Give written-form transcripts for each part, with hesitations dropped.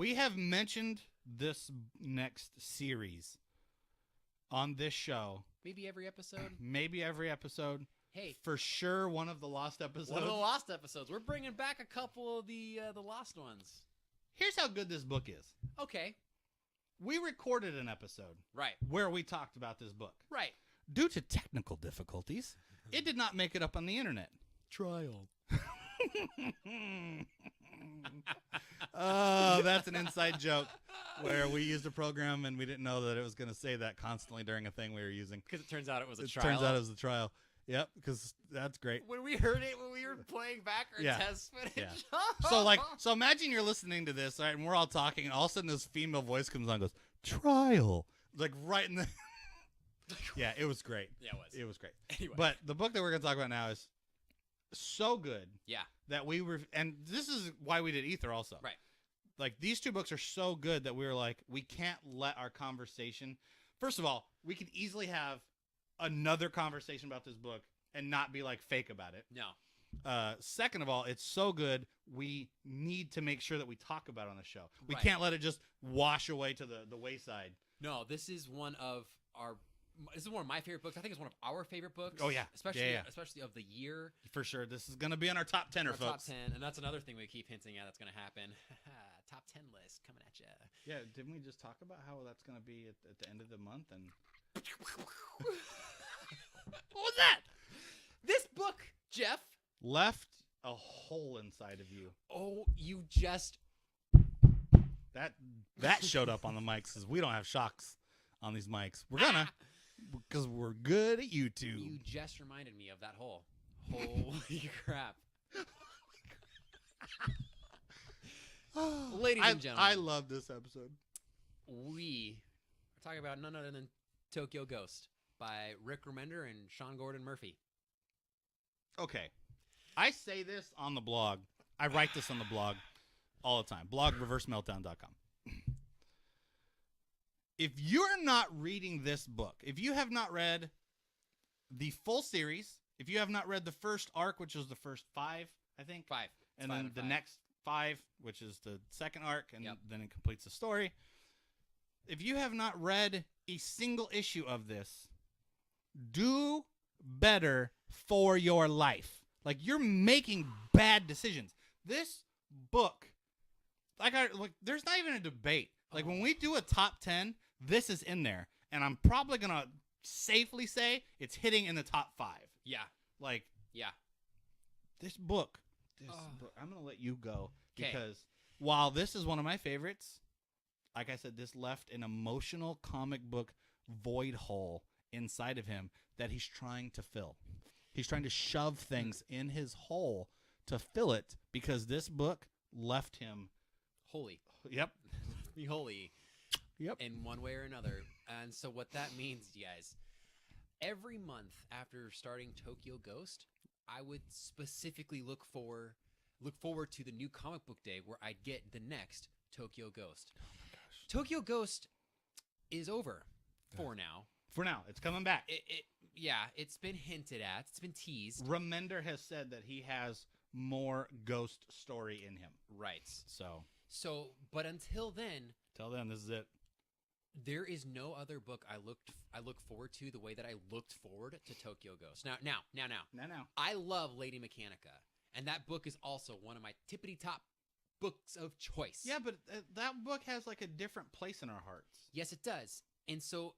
We have mentioned this next series on this show. Maybe every episode. Maybe every episode. Hey, for sure, one of the lost episodes. One of the lost episodes. We're bringing back a couple of the lost ones. Here's how good this book is. Okay. We recorded an episode. Right. Where we talked about this book. Right. Due to technical difficulties, it did not make it up on the internet. Trial. Oh, that's an inside joke where we used a program and we didn't know that it was going to say that constantly during a thing we were using. Because it turns out it was a trial. Turns out it was a trial. Yep, because that's great. When we heard it, when we were playing back our test footage. Yeah. So imagine you're listening to this, right, and we're all talking, and all of a sudden this female voice comes on and goes, trial. Like right in the... Yeah, it was great. Yeah, it was. It was great. Anyway. But the book that we're going to talk about now is so good. Yeah. That we were... And this is why we did Ether also. Right. Like, these two books are so good that we were like, we can't let our conversation... First of all, we could easily have another conversation about this book and not be like fake about it. No. Second of all, it's so good, we need to make sure that we talk about it on the show. We Right. can't let it just wash away to the wayside. No, this is one of my favorite books. I think it's one of our favorite books. Oh, yeah. Especially Yeah. especially of the year. For sure. This is going to be on our top 10, Our folks. top 10. And that's another thing we keep hinting at that's going to happen. Top 10 list coming at you. Yeah, didn't we just talk about how that's going to be at the end of the month? And what was that? This book, Jeff, left a hole inside of you. Oh, you just... That showed up on the mics because we don't have shocks on these mics. We're gonna, because we're good at YouTube. You just reminded me of that hole. Holy crap. Ladies and gentlemen. I love this episode. We are talking about none other than Tokyo Ghost by Rick Remender and Sean Gordon Murphy. Okay. I say this on the blog. I write this on the blog all the time. Blog reversemeltdown.com. If you're not reading this book, if you have not read the full series, if you have not read the first arc, which is the first 5, I think. 5. And then the next 5, which is the second arc, and Yep. then it completes the story. If you have not read a single issue of this, do better for your life. Like, you're making bad decisions. This book, there's not even a debate. Like, when we do a top 10, this is in there. And I'm probably going to safely say it's hitting in the top 5. Yeah. Like, yeah. This book, I'm going to let you go. 'Kay. Because while this is one of my favorites, like I said, this left an emotional comic book void hole inside of him that he's trying to fill. He's trying to shove things in his hole to fill it because this book left him holy. Yep. Be holy. Yep. In one way or another. And so what that means, you guys, every month after starting Tokyo Ghost, I would specifically look forward to the new comic book day where I'd get the next Tokyo Ghost. Oh my gosh. Tokyo Ghost is over for now. For now. It's coming back. Yeah, it's been hinted at. It's been teased. Remender has said that he has more ghost story in him. Right. So, but until then, this is it. There is no other book I look forward to the way that I looked forward to Tokyo Ghost. Now. I love Lady Mechanica, and that book is also one of my tippity top books of choice. Yeah, but that book has like a different place in our hearts. Yes, it does. And so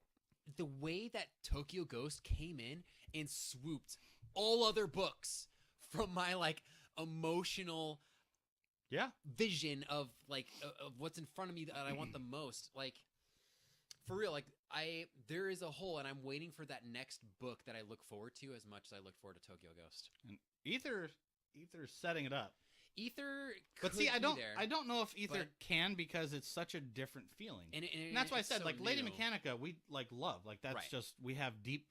the way that Tokyo Ghost came in and swooped all other books from my like emotional vision of like of what's in front of me that I want the most, like for real, like there is a hole and I'm waiting for that next book that I look forward to as much as I look forward to Tokyo Ghost. And Ether's setting it up. Ether But could see, I be there, don't know if Ether can because it's such a different feeling. And that's why I it's said so like Lady new. Mechanica, we like love. Like that's Right. just we have deep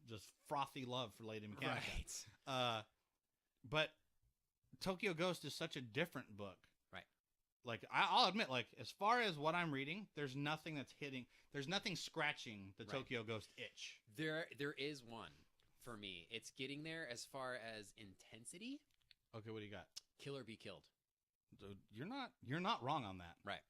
just frothy love for Lady Mechanica. Right. But Tokyo Ghost is such a different book. Right. Like I'll admit, like as far as what I'm reading, there's nothing scratching the Right. Tokyo Ghost itch. There is one for me. It's getting there as far as intensity. Okay, what do you got? Kill or Be Killed. Dude, you're not wrong on that. Right.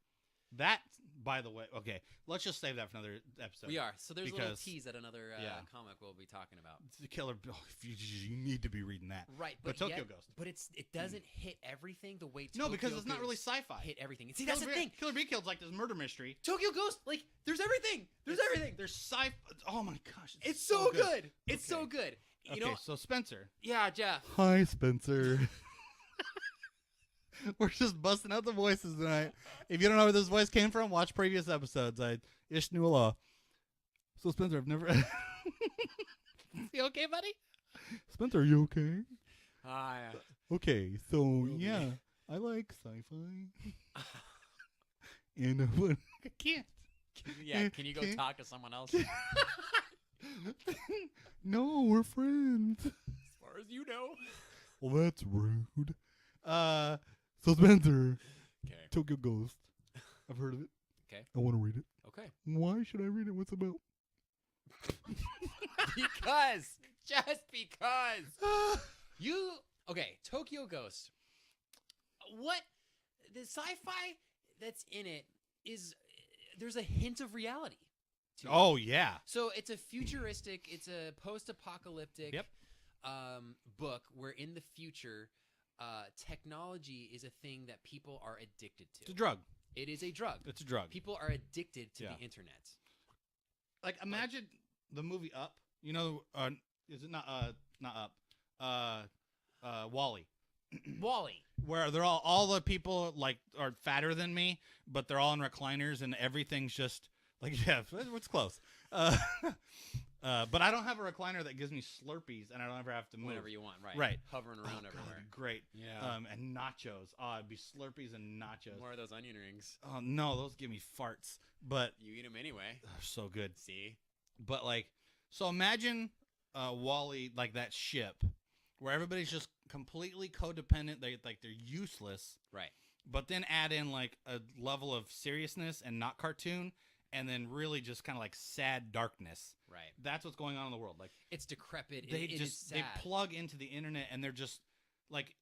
That, by the way, okay, let's just save that for another episode. We are. So there's a little tease at another comic we'll be talking about. It's the killer. Oh, you need to be reading that. Right, but Tokyo Ghost. But it doesn't hit everything the way Tokyo No, because it's not really Ghost sci-fi. hit everything. See, that's the thing. Killer Bee Killed's like this murder mystery. Tokyo Ghost, like, there's everything. There's everything. There's sci-fi. Oh my gosh, it's so good. It's so good. You know, so Spencer. Yeah, Jeff. Hi, Spencer. We're just busting out the voices tonight. If you don't know where this voice came from, watch previous episodes. Ish knew a law. So Spencer, I've never. You okay, buddy? Spencer, are you okay? Hi. Okay, so yeah, I like sci-fi. And I can't. Can you go talk to someone else? No, we're friends. As far as you know. Well, that's rude. So Spencer, okay. Tokyo Ghost. I've heard of it. Okay. I want to read it. Okay. Why should I read it? What's it about? Because. Just because. Okay, Tokyo Ghost. What the sci-fi that's in it is there's a hint of reality. Oh yeah. So it's a futuristic, it's a post-apocalyptic book where in the future technology is a thing that people are addicted to. It's a drug. It is a drug. It's a drug. People are addicted to the internet. Like imagine the movie Up. You know, is it not Up? Wall-E. Wall-E. Where they're all the people like are fatter than me, but they're all in recliners and everything's just like it's close. But I don't have a recliner that gives me Slurpees, and I don't ever have to move. Whenever you want, right? Right. Hovering around everywhere. God, great. Yeah. And nachos. Oh, it'd be Slurpees and nachos. More of those onion rings. Oh no, those give me farts. But you eat them anyway. They're so good. See. But like, so imagine Wall-E like that ship, where everybody's just completely codependent. They're useless. Right. But then add in like a level of seriousness and not cartoon. And then really just kind of like sad darkness. Right. That's what's going on in the world. Like it's decrepit. They it is sad. They plug into the internet and they're just like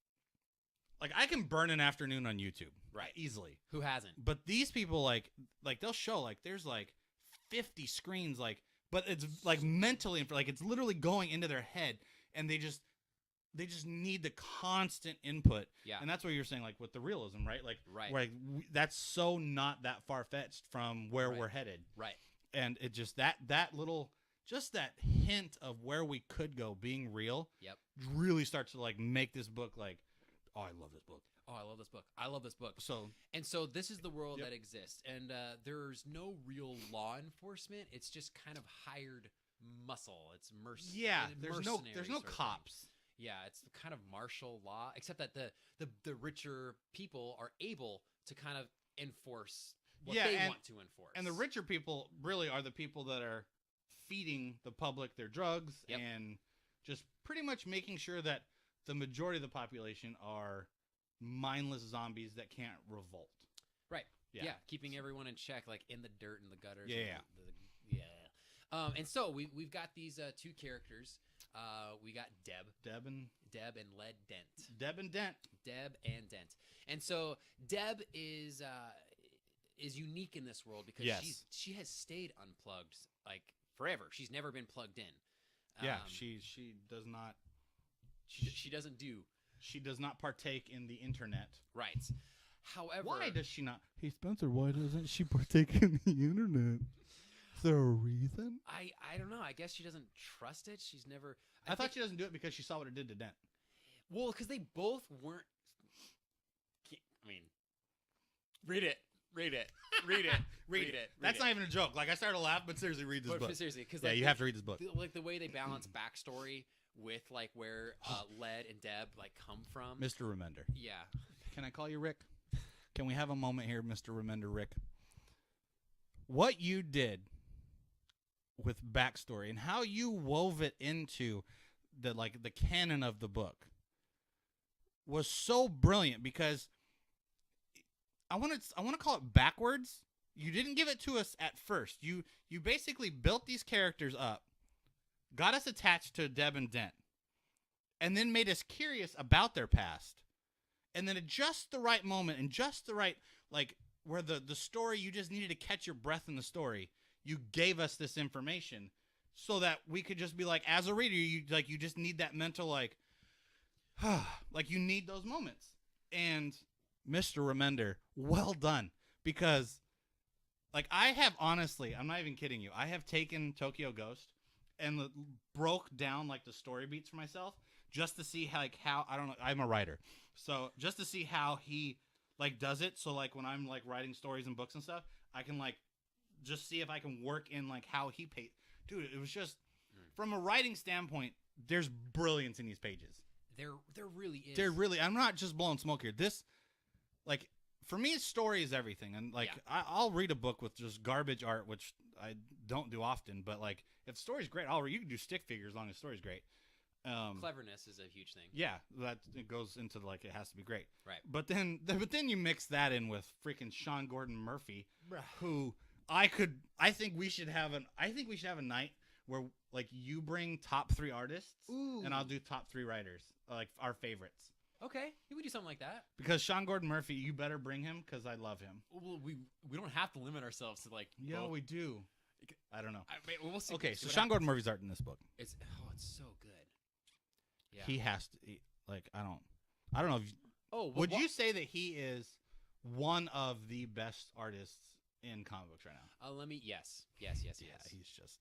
I can burn an afternoon on YouTube. Right. Easily. Who hasn't? But these people like they'll show like there's like 50 screens but it's like mentally like it's literally going into their head and they just need the constant input. Yeah. And that's what you're saying, like, with the realism, right? Like, that's so not that far-fetched from where we're headed. Right. And it just, that little, just that hint of where we could go being real really starts to, like, make this book, like, oh, I love this book. Oh, I love this book. I love this book. So this is the world that exists. And there's no real law enforcement. It's just kind of hired muscle. It's Yeah, there's no cops. Yeah, it's kind of martial law, except that the richer people are able to kind of enforce what they want to enforce. And the richer people really are the people that are feeding the public their drugs and just pretty much making sure that the majority of the population are mindless zombies that can't revolt. Right. Yeah, keeping everyone in check, like in the dirt and the gutters. Yeah. And so we've got these two characters. We got Deb and Led Dent. Deb and Dent. And so Deb is unique in this world because she has stayed unplugged like forever. She's never been plugged in. She does not. She doesn't do. She does not partake in the internet. Right. However, why does she not? Hey Spencer, why doesn't she partake in the internet? Is there a reason? I don't know. I guess she doesn't trust it. She's never. I thought she doesn't do it because she saw what it did to Dent. Well, because they both weren't. I mean, read it. That's not even a joke. Like I started to laugh, but seriously, read this book. Seriously, because you have to read this book. Like the way they balance backstory with like where Led and Deb like come from. Mr. Remender. Yeah. Can I call you Rick? Can we have a moment here, Mr. Remender Rick? What you did with backstory and how you wove it into the canon of the book was so brilliant because I want to call it backwards. You didn't give it to us at first. You basically built these characters up, got us attached to Deb and Dent, and then made us curious about their past. And then at just the right moment and just the right, like, where the story, you just needed to catch your breath in the story, you gave us this information so that we could just be like, as a reader, you just need that mental, like, like, you need those moments. And Mr. Remender, well done. Because, like, I have, honestly, I'm not even kidding you, I have taken Tokyo Ghost and broke down, like, the story beats for myself just to see how I don't know, I'm a writer. So just to see how he, like, does it. So, like, when I'm, like, writing stories and books and stuff, I can, like, just see if I can work in, like, how he paid. Dude, it was just, from a writing standpoint, there's brilliance in these pages. There really is. I'm not just blowing smoke here. This, like, for me, story is everything. And, like, I'll read a book with just garbage art, which I don't do often. But, like, if the story's great, you can do stick figures as long as the story's great. Cleverness is a huge thing. Yeah, that it goes into, like, it has to be great. Right. But then you mix that in with freaking Sean Gordon Murphy, Bruh. who I think we should have a night where, like, you bring top 3 artists, Ooh. and I'll do top 3 writers, like, our favorites. Okay, we do something like that. Because Sean Gordon Murphy, you better bring him because I love him. Well, we don't have to limit ourselves to, like. Yeah, both. we do. I don't know. We'll see. Okay, see so Sean Gordon Murphy's art in this book. It's so good. Yeah. He has to, like, I don't know. If, would you say that he is one of the best artists in comic books right now? Yes. Yeah, he's just.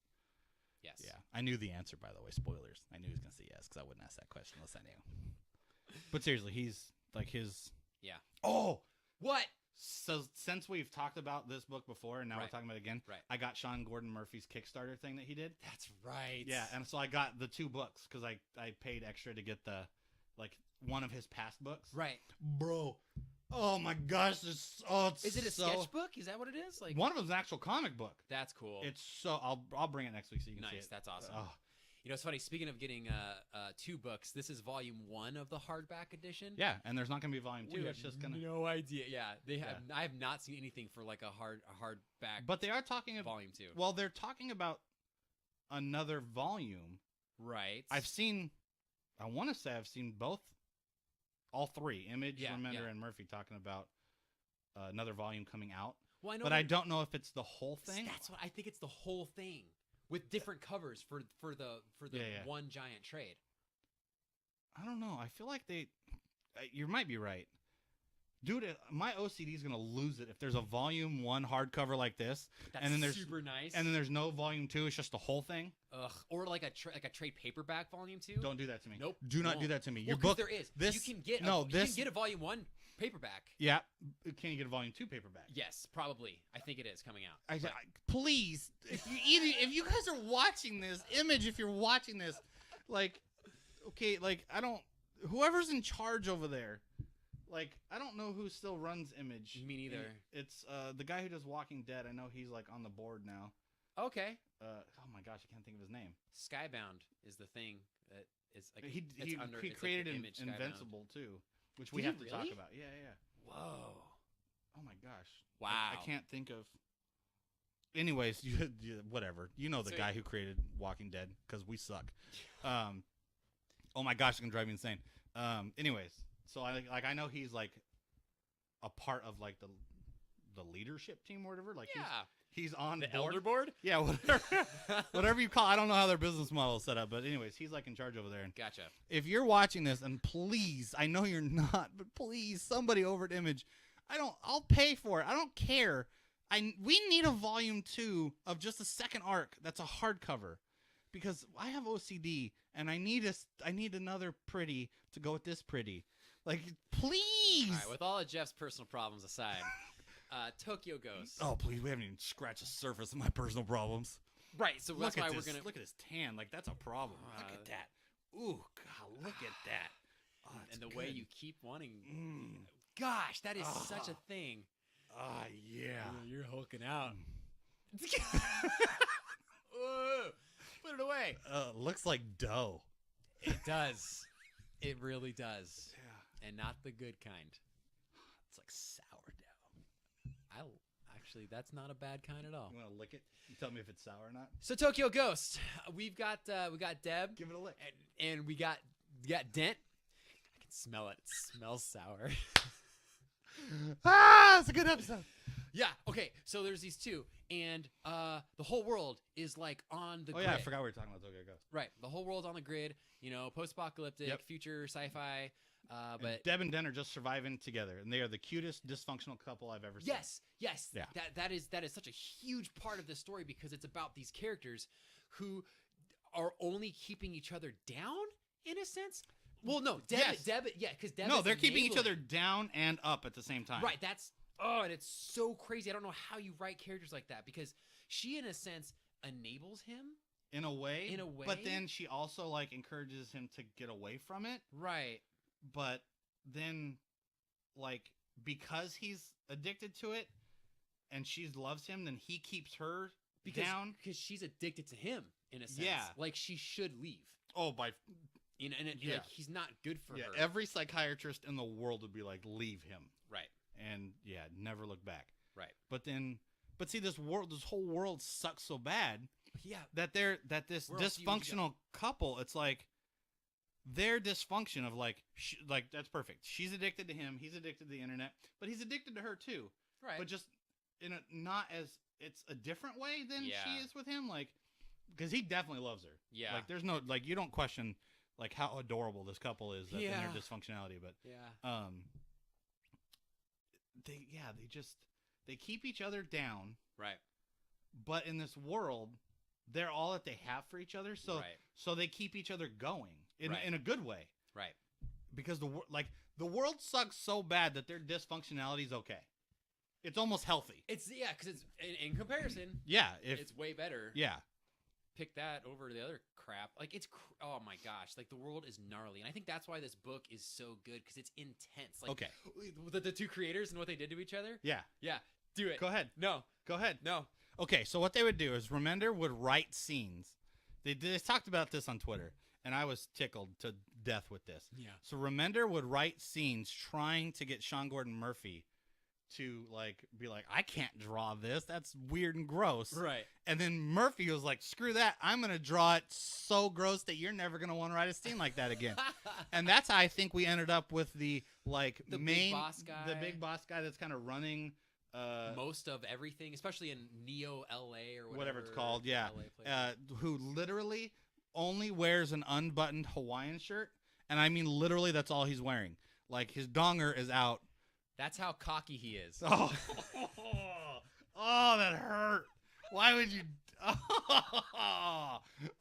Yes. Yeah, I knew the answer, by the way. Spoilers. I knew he was gonna say yes because I wouldn't ask that question unless I knew. But seriously, he's like his. Yeah. Oh, what? So since we've talked about this book before, and now we're talking about it again, right. I got Sean Gordon Murphy's Kickstarter thing that he did. That's right. Yeah, and so I got the 2 books because I paid extra to get one of his past books. Right, bro. Oh my gosh, is it a sketchbook? Is that what it is? Like, one of them's an actual comic book. That's cool. It's so I'll bring it next week so you can see it. Nice, that's awesome. You know, it's funny. Speaking of getting 2 books, this is volume 1 of the hardback edition. Yeah, and there's not going to be volume 2. It's just gonna. No idea. Yeah, they have. I have not seen anything for like a hardback. But they are talking about volume 2. Well, they're talking about another volume. Right. I want to say I've seen both. All 3, Image, Remender, and Murphy, talking about another volume coming out. Well, I know, but I don't know if it's the whole thing. That's what I think. It's the whole thing with different covers for the one giant trade. I don't know. I feel like you might be right. Dude, my OCD is gonna lose it if there's a volume 1 hardcover like this, and then there's super nice, and then there's no volume 2. It's just the whole thing. Ugh. Or like a trade paperback volume 2. Don't do that to me. Nope. Do not do that to me. Well, Your book. There is. This you can get. No. You can get a volume 1 paperback. Yeah. Can you get a volume 2 paperback? Yes, probably. I think it is coming out. Please, if you guys are watching this, Image, if you're watching this, like, okay, like, I don't. Whoever's in charge over there. Like, I don't know who still runs Image. Me neither. It's the guy who does Walking Dead. I know he's, like, on the board now. Okay. Oh my gosh, I can't think of his name. Skybound is the thing that is like he created like Image Invincible too, which we Did have he to talk really? about. Yeah. Whoa. Oh my gosh. Wow. I can't think of. Anyways, whatever. You know the guy who created Walking Dead because we suck. Oh my gosh, it can drive me insane. Anyways, so I know he's like a part of like the leadership team or whatever. Like he's on the board. elder board. Yeah, whatever you call. I don't know how their business model is set up, but anyways, he's like in charge over there. And gotcha. If you're watching this, and please, I know you're not, but please, somebody over at Image, I'll pay for it. I don't care. We need a volume 2 of just a second arc that's a hardcover, because I have OCD and I need another pretty to go with this pretty. Like, please. All right, with all of Jeff's personal problems aside, Tokyo Ghost. Oh, please, we haven't even scratched the surface of my personal problems. Right, so that's why we're gonna look at his tan. Like, that's a problem. Look at that. Ooh, God, look at that. Oh, and the good. way you keep wanting. Gosh, that is such a thing. Yeah. You're hulking out. Put it away. Looks like dough. It does. It really does. Yeah. And not the good kind. It's like sourdough. Actually, that's not a bad kind at all. You want to lick it? You tell me if it's sour or not. So Tokyo Ghost, we got Deb. Give it a lick. And we got Dent. I can Smell it. It smells sour. It's a good episode. Yeah. Okay. So there's these two, and the whole world is like on the grid. Yeah, I forgot we were talking about Tokyo Ghost. Right. The whole world's on the grid. Post-apocalyptic, Yep. future sci-fi. And But Deb and Den are just surviving together, and they are the cutest dysfunctional couple I've ever seen. yes. Yeah. That is such a huge part of the story because it's about these characters who are only keeping each other down in a sense. Well, no, Deb, because Deb. No, is they're keeping each enabling. other down and up at the same time. Right. And it's so crazy. I don't know how you write characters like that because she, in a sense, enables him. In a way. In a way. But then she also like encourages him to get away from it. Right. But then, like, because he's addicted to it, and she loves him, then he keeps her down because she's addicted to him in a sense. Yeah. Like she should leave. Oh, by Like he's not good for her. Every psychiatrist in the world would be like, leave him. Right. And never look back. Right. But see, this whole world sucks so bad. Yeah. That this Where else do you dysfunctional couple, it's like their dysfunction of like that's perfect. She's addicted to him. He's addicted to the internet, but he's addicted to her too. Right. But just in a not as it's a different way than Yeah. she is with him. Like, because he definitely loves her. Yeah. Like, there's no like you don't question like how adorable this couple is in their Yeah. dysfunctionality, but Yeah. they keep each other down. Right. But in this world, they're all that they have for each other. So Right. so they keep each other going Right. in a good way. Right. Because the world sucks so bad that their dysfunctionality is okay. It's almost healthy. Because it's in comparison, Yeah. it's way better. Yeah. Pick that over the other crap. Like oh my gosh, like the world is gnarly, and I think that's why this book is so good because it's intense. Like Okay. the two creators and what they did to each other. Yeah. Yeah. Do it. Go ahead. No. Go ahead. No. Okay, so what they would do is Remender would write scenes. They talked about this on Twitter, and I was tickled to death with this. Yeah. So Remender would write scenes trying to get Sean Gordon Murphy to be like, I can't draw this. That's weird and gross. Right. And then Murphy was like, screw that. I'm going to draw it so gross that you're never going to want to write a scene like that again. And that's how I think we ended up with the The main big boss guy. The big boss guy that's kind of running most of everything, especially in Neo LA or whatever it's called, the yeah. LA place. Who literally only wears an unbuttoned Hawaiian shirt. And I mean, literally, that's all he's wearing. Like, his donger is out. That's how cocky he is. Oh, that hurt. Why would you?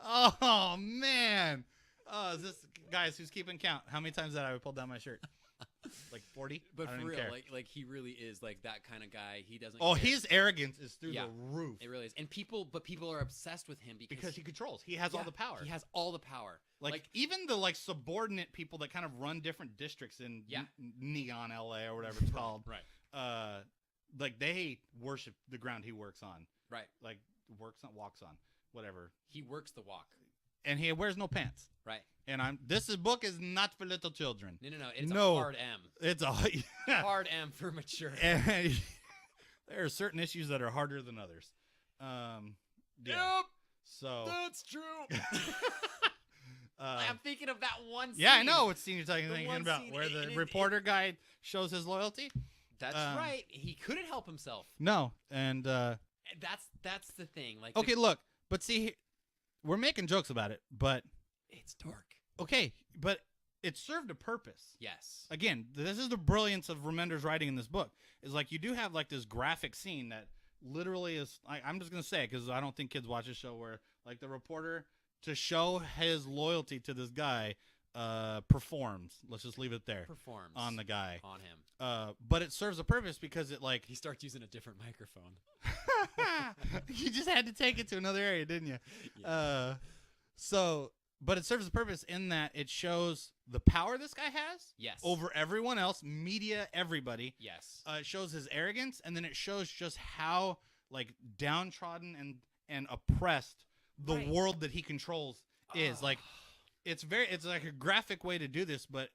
Oh man. Is this, guys, who's keeping count? How many times did I pull down my shirt? Like 40? But I don't for even real, care. like he really is like that kind of guy. He doesn't. Oh, care. his arrogance is through Yeah. the roof. It really is, and people are obsessed with him Because he controls. He has all the power. He has all the power. Like even the subordinate people that kind of run different districts in Neon LA or whatever it's called. Right. Like they worship the ground he works on. Right. Like walks on, whatever. He works the walk. And he wears no pants. Right. And book is not for little children. No. It's a hard M. It's a hard M for mature. And there are certain issues that are harder than others. Yep. So That's true. I'm thinking of that one scene. yeah, I know what scene you're talking The one about, scene, where the and reporter guy shows his loyalty. That's right. He couldn't help himself. No, and And that's the thing. Like okay, look, but see, we're making jokes about it, but it's dark. okay, but it served a purpose. Yes. Again, this is the brilliance of Remender's writing in this book. Is like you do have like this graphic scene that literally is. I'm just gonna say it because I don't think kids watch this show where like the reporter to show his loyalty to this guy performs. Let's just leave it there. Performs on the guy on him. But it serves a purpose because it like He starts using a different microphone. you just had to take it to another area, didn't you? Yeah. But it serves a purpose in that it shows the power this guy has Yes. over everyone else, media, everybody. Yes. It shows his arrogance, and then it shows just how like downtrodden and oppressed the Right. world that he controls is. Like it's like a graphic way to do this, but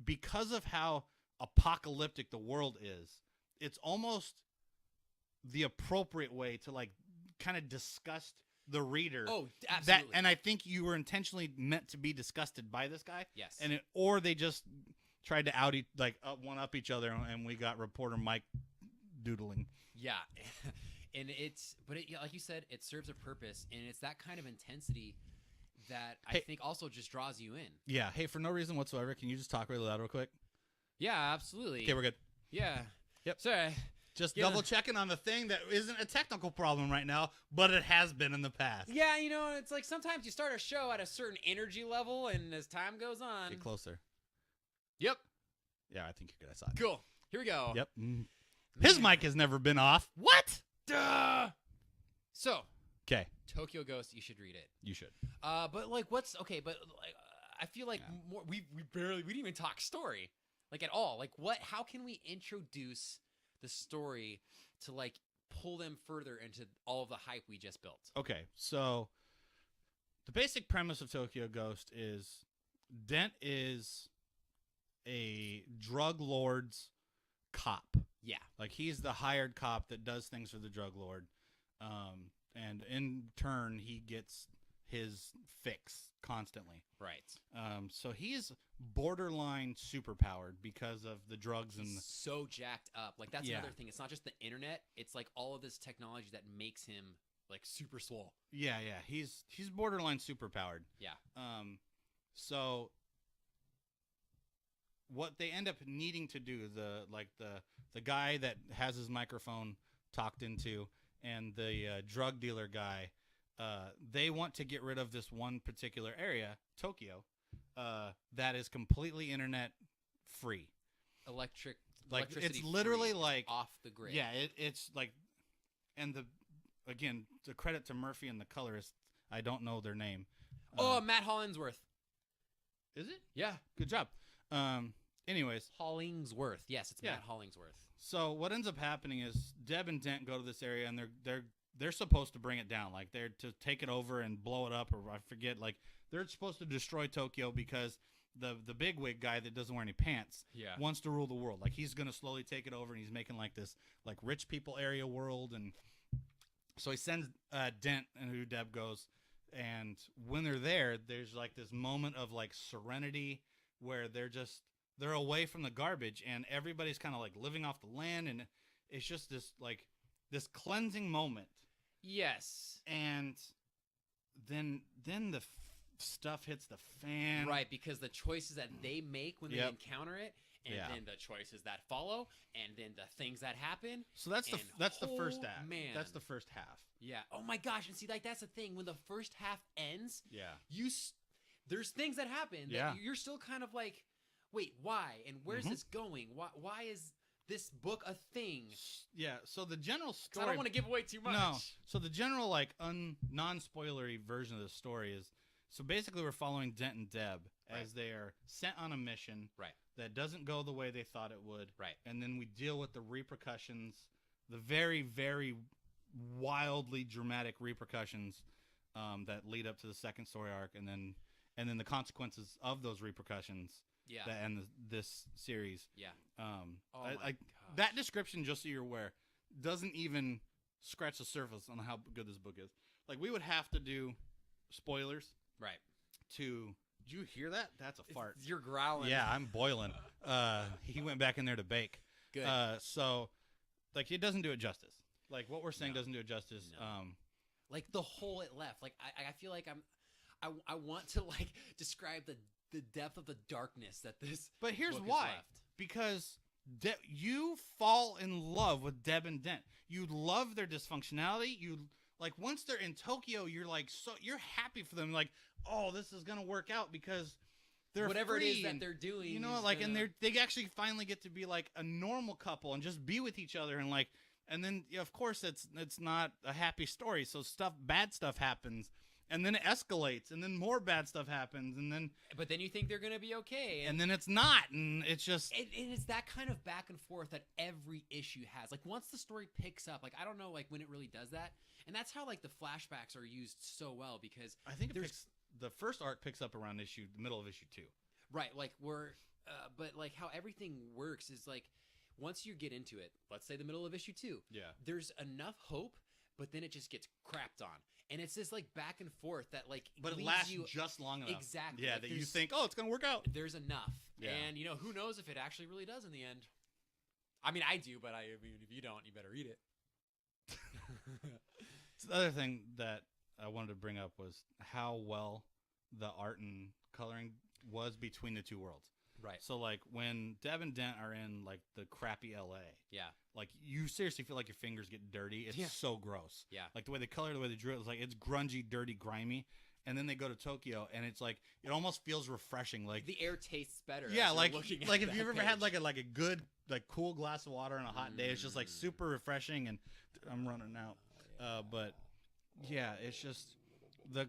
because of how apocalyptic the world is, it's almost the appropriate way to like kind of disgust the reader. Oh, absolutely. And I think you were intentionally meant to be disgusted by this guy. Yes. Or they just tried to one up each other, and we got reporter Mike doodling. Yeah. And like you said, it serves a purpose, and it's that kind of intensity that I think also just draws you in. Yeah. Hey, for no reason whatsoever, can you just talk really loud real quick? Yeah, absolutely. Okay, we're good. Yeah. Yep. Sorry. Just double checking on the thing that isn't a technical problem right now, but it has been in the past. Yeah, it's like sometimes you start a show at a certain energy level, and as time goes on... Get closer. Yep. Yeah, I think you're good. I saw it. Cool. Here we go. Yep. His mic has never been off. What? Duh! So... Okay. Tokyo Ghost, you should read it. You should. But like, I feel like more, we didn't even talk story, like at all. Like, how can we introduce the story to like pull them further into all of the hype we just built? Okay, so the basic premise of Tokyo Ghost is Dent is a drug lord's cop. Yeah. Like, he's the hired cop that does things for the drug lord. And in turn, he gets his fix constantly. Right. So he's borderline superpowered because of the drugs and so jacked up. Like, that's another thing. It's not just the internet. It's like all of this technology that makes him like super swole. Yeah. He's borderline superpowered. Yeah. So what they end up needing to do, the guy that has his microphone talked into, and the drug dealer guy, they want to get rid of this one particular area, Tokyo, that is completely internet free. Electricity it's literally free, like off the grid. Yeah, it's like, and the credit to Murphy and the colorist, I don't know their name. Matt Hollingsworth. Is it? Yeah. Good job. Anyways, Hollingsworth. Yes, it's Matt Hollingsworth. So what ends up happening is Deb and Dent go to this area, and they're supposed to bring it down. Like, they're to take it over and blow it up, or I forget. Like, they're supposed to destroy Tokyo because the bigwig guy that doesn't wear any pants wants to rule the world. Like, he's gonna slowly take it over, and he's making like this like rich people area world. And so he sends Dent, and who Deb goes. And when they're there, there's like this moment of like serenity where they're away from the garbage, and everybody's kind of like living off the land, and it's just this cleansing moment. Yes. And then the stuff hits the fan. Right, because the choices that they make when they Yep. encounter it, and then the choices that follow, and then the things that happen. So that's the first act. Man. That's the first half. Yeah. Oh my gosh! And see, like, that's the thing. When the first half ends, there's things that happen. That you're still kind of like, wait, why? And where's this going? Why is this book a thing? Yeah. So the general story. I don't want to give away too much. No. So the general like non-spoilery version of the story is, so basically we're following Dent and Deb as they are sent on a mission that doesn't go the way they thought it would. Right. And then we deal with the repercussions, the very, very wildly dramatic repercussions that lead up to the second story arc, and then the consequences of those repercussions. Yeah. That end this series. Yeah. That description, just so you're aware, doesn't even scratch the surface on how good this book is. Like, we would have to do spoilers. Right. Did you hear that? That's a fart. You're growling. Yeah, I'm boiling. He went back in there to bake. Good. So, like, it doesn't do it justice. Like, what we're saying doesn't do it justice. No. Like, the hole it left. Like, I feel like I want to, like, describe the depth of the darkness that this But here's book why. is left. Because you fall in love with Deb and Dent. You love their dysfunctionality. You, like, once they're in Tokyo, you're like, you're happy for them. Like, oh, this is gonna work out because they're whatever free it is that and, they're doing. you know, like, and they actually finally get to be like a normal couple and just be with each other, and like, and then of course it's not a happy story. So bad stuff happens. And then it escalates, and then more bad stuff happens, and then... But then you think they're going to be okay. And then it's not, and it's just... And it's that kind of back and forth that every issue has. Like, once the story picks up, like, I don't know, like, when it really does that. And that's how, like, the flashbacks are used so well, because... I think the first arc picks up around the middle of issue 2. Right, like, but, like, how everything works is, like, once you get into it, let's say the middle of issue 2, there's enough hope, but then it just gets crapped on. And it's this, like, back and forth that, like... But it lasts just long enough. Exactly. Yeah, like, that you think, oh, it's going to work out. There's enough. Yeah. And, who knows if it actually really does in the end. I mean, I do, but I mean, if you don't, you better read it. So the other thing that I wanted to bring up was how well the art and coloring was between the two worlds. Right. So, like, when Deb and Dent are in, like, the crappy L.A., Yeah. like, you seriously feel like your fingers get dirty. It's so gross. Yeah. Like, the way they color, the way they drew it, it's like, it's grungy, dirty, grimy. And then they go to Tokyo, and it's like, it almost feels refreshing. Like, the air tastes better. yeah, as like you're looking at if that you've ever page. had, like a good, like, cool glass of water on a hot day, it's just, like, super refreshing. And I'm running out. But, yeah, it's just, the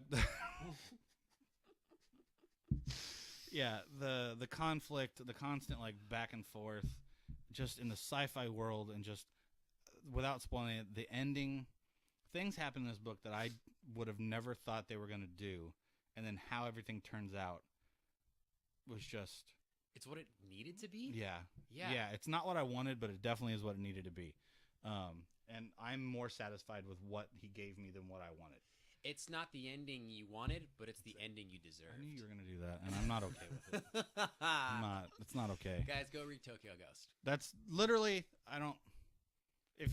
yeah, the conflict, the constant, like, back and forth, just in the sci-fi world, and just, without spoiling it, the ending, things happen in this book that I would have never thought they were going to do, and then how everything turns out was just... It's what it needed to be? Yeah. Yeah. Yeah, it's not what I wanted, but it definitely is what it needed to be. And I'm more satisfied with what he gave me than what I wanted. It's not the ending you wanted, but it's the ending you deserved. I knew you were going to do that, and I'm not okay with it. I'm not. It's not okay. Guys, go read Tokyo Ghost. That's literally, if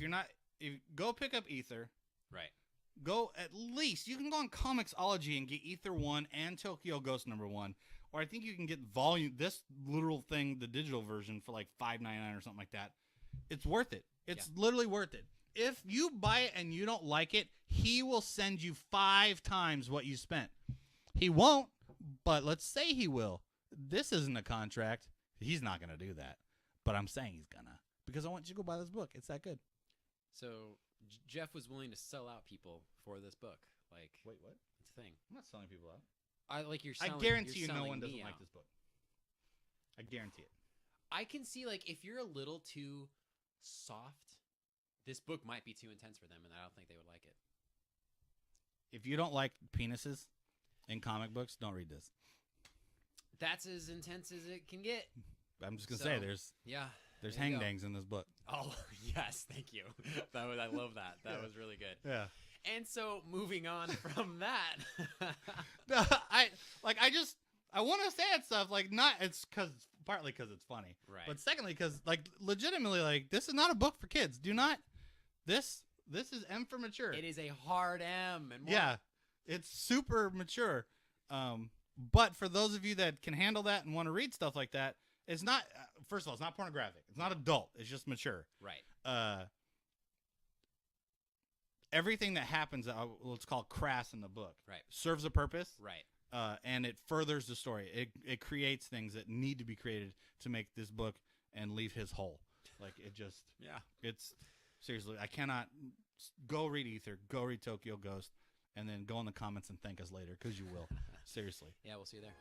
go pick up Ether. Right. Go at least, you can go on Comixology and get Ether 1 and Tokyo Ghost #1. Or I think you can get this literal thing, the digital version, for like $5.99 or something like that. It's worth it. It's literally worth it. If you buy it and you don't like it, he will send you 5 times what you spent. He won't, but let's say he will. This isn't a contract. He's not going to do that. But I'm saying he's going to. Because I want you to go buy this book. It's that good. So Jeff was willing to sell out people for this book. Like, wait, what? It's a thing. I'm not selling people out. I guarantee you no one doesn't me like out. this book. I guarantee it. I can see, like, if you're a little too soft, this book might be too intense for them, and I don't think they would like it. If you don't like penises in comic books, don't read this. That's as intense as it can get. I'm just going to say, there's hangbangs in this book. Oh, yes, thank you. I love that. That was really good. Yeah. And so, moving on from that. No, I want to say it stuff, like, partly because it's funny. Right. But secondly, because, like, legitimately, like, this is not a book for kids. Do not, this is M for mature. It is a hard M. And more. Yeah. It's super mature. But for those of you that can handle that and want to read stuff like that, it's not, first of all, it's not pornographic. It's not adult. It's just mature. Right. Everything that happens, it's called crass in the book, Right. serves a purpose. Right. And it furthers the story. It creates things that need to be created to make this book and leave his whole. Like, it just, it's, seriously, I cannot, go read Ether, go read Tokyo Ghost, and then go in the comments and thank us later, because you will. Seriously. Yeah, we'll see you there.